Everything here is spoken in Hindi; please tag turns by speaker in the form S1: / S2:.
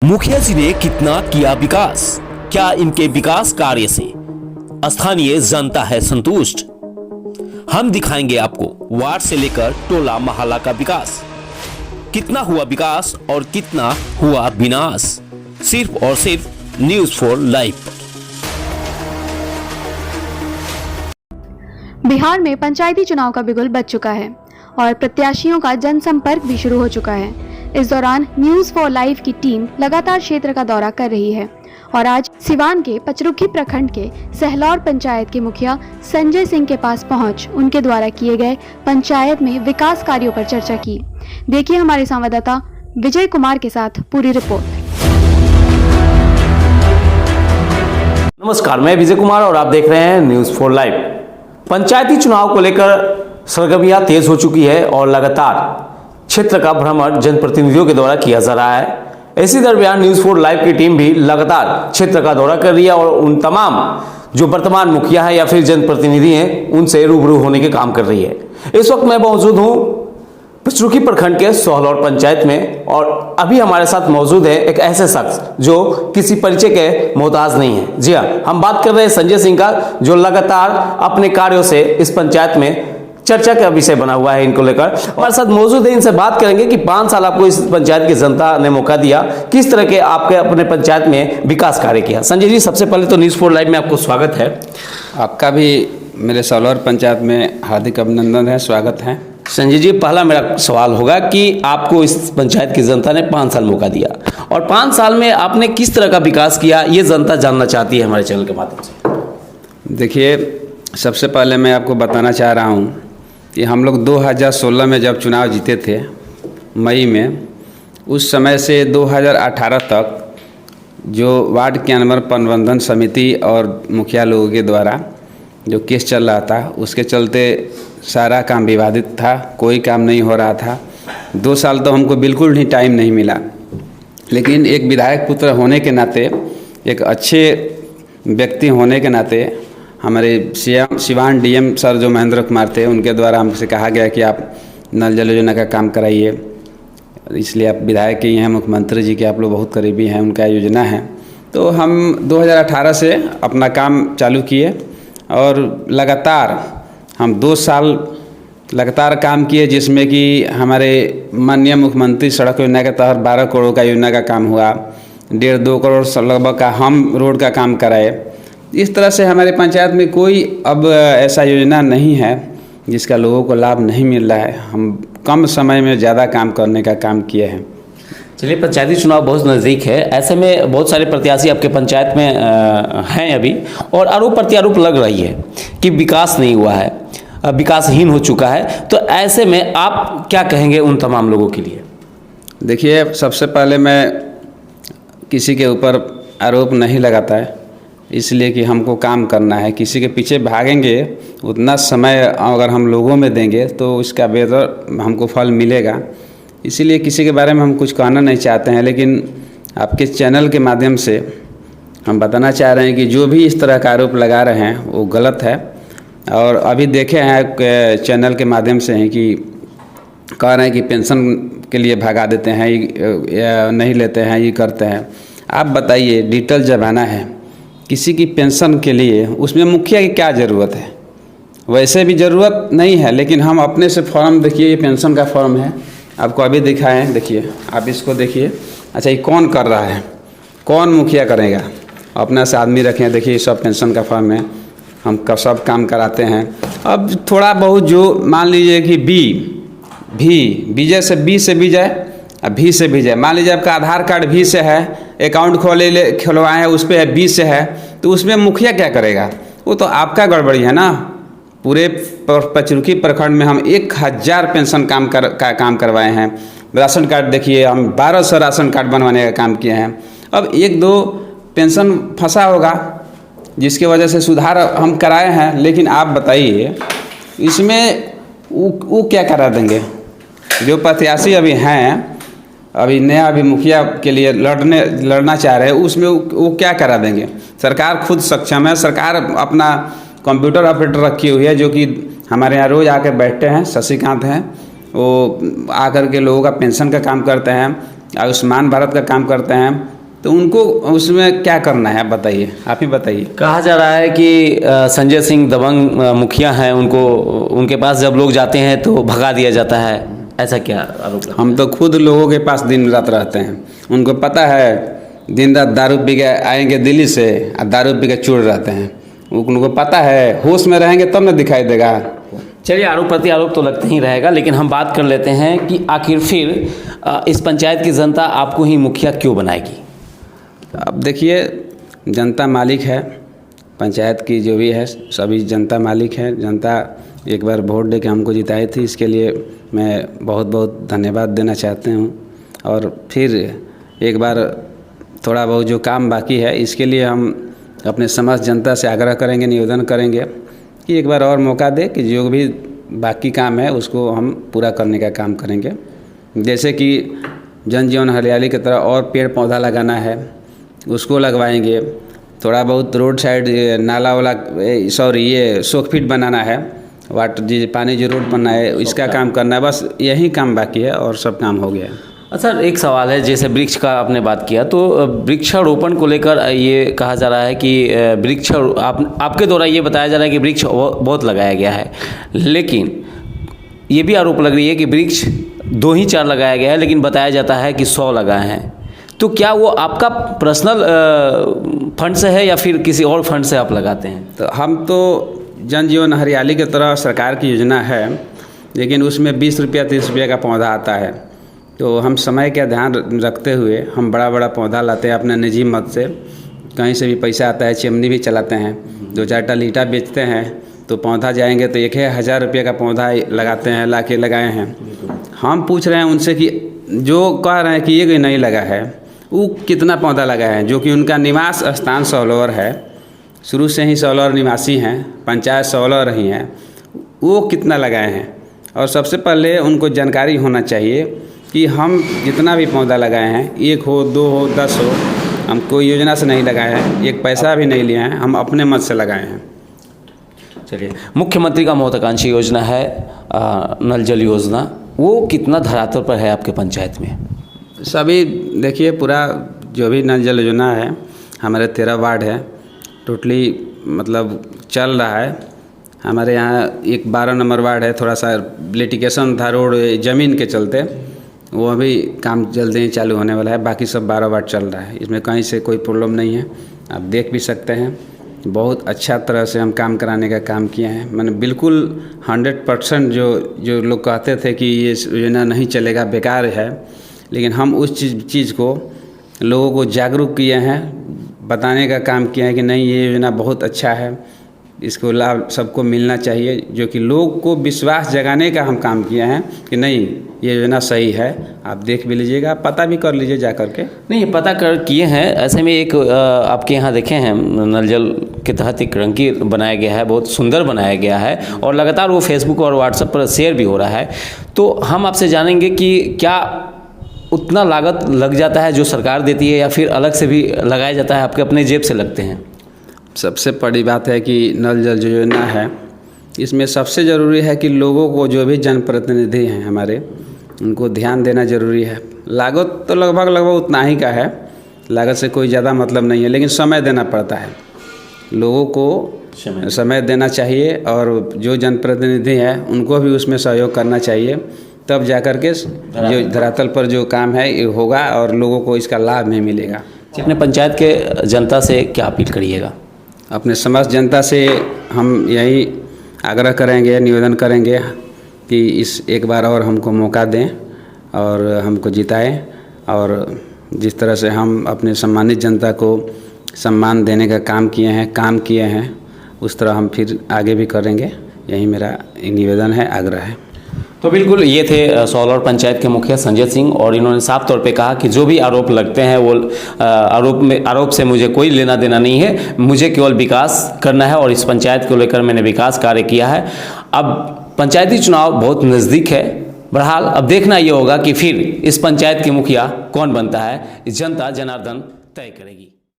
S1: मुखिया जी ने कितना किया विकास? क्या इनके विकास कार्य से स्थानीय जनता है संतुष्ट? हम दिखाएंगे आपको वार्ड से लेकर टोला मोहल्ला का विकास। कितना हुआ विकास और कितना हुआ विनाश, सिर्फ और सिर्फ न्यूज़ 4 लाइव।
S2: बिहार में पंचायती चुनाव का बिगुल बज चुका है और प्रत्याशियों का जनसंपर्क भी शुरू हो चुका है। इस दौरान न्यूज़ 4 लाइव की टीम लगातार क्षेत्र का दौरा कर रही है और आज सिवान के पचरुखी प्रखंड के सहलौर पंचायत के मुखिया संजय सिंह के पास पहुंच उनके द्वारा किए गए पंचायत में विकास कार्यों पर चर्चा की। देखिए हमारे संवाददाता विजय कुमार के साथ पूरी रिपोर्ट।
S1: नमस्कार, मैं विजय कुमार और आप देख रहे हैं न्यूज़ 4 लाइव। पंचायती चुनाव को लेकर सरगर्मियां तेज हो चुकी है और लगातार क्षेत्र का भ्रमण जनप्रतिनिधियों के द्वारा किया जा रहा है। इसी दरमियान न्यूज़ 4 लाइव की टीम भी लगातार क्षेत्र का दौरा कर रही है और उन तमाम जो वर्तमान मुखिया हैं या फिर जनप्रतिनिधि हैं उनसे रूबरू होने के काम कर रही है। इस वक्त मैं मौजूद हूं पचरुखी प्रखंड के सहलौर पंचायत में और अभी हमारे साथ मौजूद है एक ऐसे शख्स जो किसी परिचय के मोहताज नहीं है। जी हाँ, हम बात कर रहे हैं संजय सिंह का, जो लगातार अपने कार्यों से इस पंचायत में चर्चा का विषय बना हुआ है। इनको लेकर हमारे साथ मौजूद है, इनसे बात करेंगे कि 5 साल आपको इस पंचायत की जनता ने मौका दिया, किस तरह के आपके अपने पंचायत में विकास कार्य किया। संजय जी, सबसे पहले तो न्यूज़ 4 लाइव में आपको स्वागत है।
S3: आपका भी मेरे सहलौर पंचायत में हार्दिक अभिनंदन है, स्वागत है।
S1: संजय जी, पहला मेरा सवाल होगा कि आपको इस पंचायत की जनता ने 5 साल मौका दिया और 5 साल में आपने किस तरह का विकास किया, ये जनता जानना चाहती है हमारे चैनल के माध्यम से।
S3: देखिए, सबसे पहले मैं आपको बताना चाह रहा हूँ कि हम लोग 2016 में जब चुनाव जीते थे मई में, उस समय से 2018 तक जो वार्ड क्रियान्वयन प्रबंधन समिति और मुखिया लोगों के द्वारा जो केस चल रहा था, उसके चलते सारा काम विवादित था, कोई काम नहीं हो रहा था। 2 साल तो हमको बिल्कुल ही टाइम नहीं मिला, लेकिन एक विधायक पुत्र होने के नाते, एक अच्छे व्यक्ति होने के नाते हमारे सिवान डीएम सर जो महेंद्र कुमार थे, उनके द्वारा हमसे कहा गया कि आप नल जल योजना का काम कराइए, इसलिए आप विधायक के हैं, मुख्यमंत्री जी के आप लोग बहुत करीबी हैं, उनका योजना है। तो हम 2018 से अपना काम चालू किए और लगातार हम 2 साल लगातार काम किए, जिसमें कि हमारे माननीय मुख्यमंत्री सड़क योजना के तहत 12 करोड़ का योजना का काम हुआ, 1.5-2 करोड़ लगभग का हम रोड का काम कराए। इस तरह से हमारे पंचायत में कोई अब ऐसा योजना नहीं है जिसका लोगों को लाभ नहीं मिल रहा है। हम कम समय में ज़्यादा काम करने का काम किए हैं।
S1: चलिए, पंचायती चुनाव बहुत नज़दीक है, ऐसे में बहुत सारे प्रत्याशी आपके पंचायत में हैं अभी और आरोप प्रत्यारोप लग रही है कि विकास नहीं हुआ है, विकासहीन हो चुका है। तो ऐसे में आप क्या कहेंगे उन तमाम लोगों के लिए?
S3: देखिए, सबसे पहले मैं किसी के ऊपर आरोप नहीं लगाता है, इसलिए कि हमको काम करना है। किसी के पीछे भागेंगे, उतना समय अगर हम लोगों में देंगे तो इसका बेहतर हमको फल मिलेगा। इसीलिए किसी के बारे में हम कुछ कहना नहीं चाहते हैं, लेकिन आपके चैनल के माध्यम से हम बताना चाह रहे हैं कि जो भी इस तरह का आरोप लगा रहे हैं वो गलत है। और अभी देखे हैं चैनल के माध्यम से हैं कि कह रहे हैं कि पेंशन के लिए भगा देते हैं, या नहीं लेते हैं, ये करते हैं। आप बताइए, डिजिटल ज़माना है, किसी की पेंशन के लिए उसमें मुखिया की क्या ज़रूरत है? वैसे भी ज़रूरत नहीं है, लेकिन हम अपने से फॉर्म, देखिए ये पेंशन का फॉर्म है, आपको अभी दिखाएं, देखिए आप इसको देखिए। अच्छा, ये कौन कर रहा है? कौन मुखिया करेगा? अपना से आदमी रखें, देखिए ये सब पेंशन का फॉर्म है, हम सब काम कराते हैं। अब थोड़ा बहुत जो मान लीजिए कि विजय से बी से भी जाए, अब भी से भी जाए। मान लीजिए आपका आधार कार्ड भी से है, अकाउंट खुलवाए हैं उस पर है, बी से है, तो उसमें मुखिया क्या करेगा? वो तो आपका गड़बड़ी है ना। पूरे पचरुखी प्रखंड में हम 1000 पेंशन काम करवाए हैं। राशन कार्ड देखिए, हम 1200 राशन कार्ड बनवाने का काम किए हैं। अब 1-2 पेंशन फंसा होगा जिसकी वजह से सुधार हम कराए हैं, लेकिन आप बताइए इसमें वो क्या करा देंगे? जो प्रत्याशी अभी हैं, अभी नया अभी मुखिया के लिए लड़ना चाह रहे हैं, उसमें वो क्या करा देंगे? सरकार खुद सक्षम है, सरकार अपना कंप्यूटर ऑपरेटर रखी हुई है, जो कि हमारे यहाँ रोज़ आकर बैठते हैं, शशिकांत हैं, वो आकर के लोगों का पेंशन का काम करते हैं। आयुष्मान भारत का काम करते हैं, तो उनको उसमें क्या करना है आप बताइए, आप ही बताइए।
S1: कहा जा रहा है कि संजय सिंह दबंग मुखिया हैं, उनके पास जब लोग जाते हैं तो भगा दिया जाता है, ऐसा क्या आरोप लगता है?
S3: हम तो खुद लोगों के पास दिन रात रहते हैं, उनको पता है दिन रात दारू पी के आएंगे दिल्ली से और दारू पी के चूड़ रहते हैं, उनको पता है होश में रहेंगे तब ना दिखाई देगा।
S1: चलिए, आरोप प्रति आरोप तो लगते ही रहेगा, लेकिन हम बात कर लेते हैं कि आखिर फिर इस पंचायत की जनता आपको ही मुखिया क्यों बनाएगी?
S3: अब देखिए, जनता मालिक है, पंचायत की जो भी है सभी जनता मालिक है। जनता एक बार वोट दे के हमको जिताई थी, इसके लिए मैं बहुत बहुत धन्यवाद देना चाहते हूँ। और फिर एक बार थोड़ा बहुत जो काम बाकी है इसके लिए हम अपने समस्त जनता से आग्रह करेंगे, निवेदन करेंगे कि एक बार और मौका दे कि जो भी बाकी काम है उसको हम पूरा करने का काम करेंगे। जैसे कि जन जीवन हरियाली की तरह और पेड़ पौधा लगाना है उसको लगवाएंगे, थोड़ा बहुत रोड साइड नाला वाला ये सोकफिट बनाना है, वाटर पानी जो रोड बनना है इसका काम करना है, बस यही काम बाकी है और सब काम हो गया है।
S1: अच्छा, एक सवाल है, जैसे वृक्ष का आपने बात किया तो वृक्षारोपण को लेकर ये कहा जा रहा है कि वृक्ष आपके द्वारा ये बताया जा रहा है कि वृक्ष बहुत लगाया गया है, लेकिन ये भी आरोप लग रही है कि वृक्ष 2 ही 4 लगाया गया है, लेकिन बताया जाता है कि 100 लगाए हैं। तो क्या वो आपका पर्सनल फंड से है या फिर किसी और फंड से आप लगाते हैं?
S3: तो हम तो जन जीवन हरियाली की तरह सरकार की योजना है, लेकिन उसमें 20 रुपया 30 रुपया का पौधा आता है, तो हम समय का ध्यान रखते हुए हम बड़ा बड़ा पौधा लाते हैं अपने निजी मत से, कहीं से भी पैसा आता है, चिमनी भी चलाते हैं, 2-4 टन ईंटा बेचते हैं, तो पौधा जाएंगे तो 1000 रुपये का पौधा लगाते हैं, ला के लगाए हैं। हम पूछ रहे हैं उनसे कि जो कह रहे हैं कि ये नहीं लगा है वो कितना पौधा लगाए हैं, जो कि उनका निवास स्थान सौलौर है, शुरू से ही सौलौर निवासी हैं, पंचायत सौलौर ही हैं, वो कितना लगाए हैं। और सबसे पहले उनको जानकारी होना चाहिए कि हम जितना भी पौधा लगाए हैं, 1 हो 2 हो 10 हो, हम कोई योजना से नहीं लगाए हैं, एक पैसा भी नहीं लिए हैं, हम अपने मत से लगाए हैं।
S1: चलिए, मुख्यमंत्री का महत्वाकांक्षी योजना है नल जल योजना, वो कितना धरातल पर है आपके पंचायत में?
S3: सभी देखिए, पूरा जो भी नल जल योजना है हमारे 13 वार्ड है, टोटली मतलब चल रहा है। हमारे यहाँ एक 12 नंबर वार्ड है, थोड़ा सा लिटिगेशन था रोड ज़मीन के चलते, वो अभी काम जल्दी ही चालू होने वाला है, बाकी सब 12 वार्ड चल रहा है, इसमें कहीं से कोई प्रॉब्लम नहीं है। आप देख भी सकते हैं, बहुत अच्छा तरह से हम काम कराने का काम किए हैं। मैंने बिल्कुल 100% जो लोग कहते थे कि ये योजना नहीं चलेगा, बेकार है, लेकिन हम उस चीज़ को लोगों को जागरूक किए हैं, बताने का काम किया है कि नहीं ये योजना बहुत अच्छा है, इसको लाभ सबको मिलना चाहिए, जो कि लोग को विश्वास जगाने का हम काम किए हैं कि नहीं ये योजना सही है। आप देख भी लीजिएगा, पता भी कर लीजिए जा करके।
S1: नहीं, पता कर किए हैं। ऐसे में एक आपके यहाँ देखे हैं नल जल के तहत एक रंगी बनाया गया है, बहुत सुंदर बनाया गया है और लगातार वो फेसबुक और व्हाट्सएप पर शेयर भी हो रहा है। तो हम आपसे जानेंगे कि क्या उतना लागत लग जाता है जो सरकार देती है या फिर अलग से भी लगाया जाता है, आपके अपने जेब से लगते हैं?
S3: सबसे बड़ी बात है कि नल जल योजना है, इसमें सबसे ज़रूरी है कि लोगों को जो भी जनप्रतिनिधि हैं हमारे, उनको ध्यान देना ज़रूरी है। लागत तो लगभग उतना ही का है, लागत से कोई ज़्यादा मतलब नहीं है, लेकिन समय देना पड़ता है, लोगों को समय देना चाहिए और जो जनप्रतिनिधि हैं उनको भी उसमें सहयोग करना चाहिए, तब जा कर के जो धरातल पर जो काम है ये होगा और लोगों को इसका लाभ में मिलेगा।
S1: अपने पंचायत के जनता से क्या अपील करिएगा?
S3: अपने समस्त जनता से हम यही आग्रह करेंगे, निवेदन करेंगे कि इस एक बार और हमको मौका दें और हमको जिताएं, और जिस तरह से हम अपने सम्मानित जनता को सम्मान देने का काम किए हैं उस तरह हम फिर आगे भी करेंगे। यही मेरा निवेदन है, आग्रह है।
S1: तो बिल्कुल ये थे सौलौर पंचायत के मुखिया संजय सिंह, और इन्होंने साफ तौर पे कहा कि जो भी आरोप लगते हैं वो आरोप से मुझे कोई लेना देना नहीं है, मुझे केवल विकास करना है और इस पंचायत को लेकर मैंने विकास कार्य किया है। अब पंचायती चुनाव बहुत नज़दीक है, बहरहाल अब देखना ये होगा कि फिर इस पंचायत की मुखिया कौन बनता है, जनता जनार्दन तय करेगी।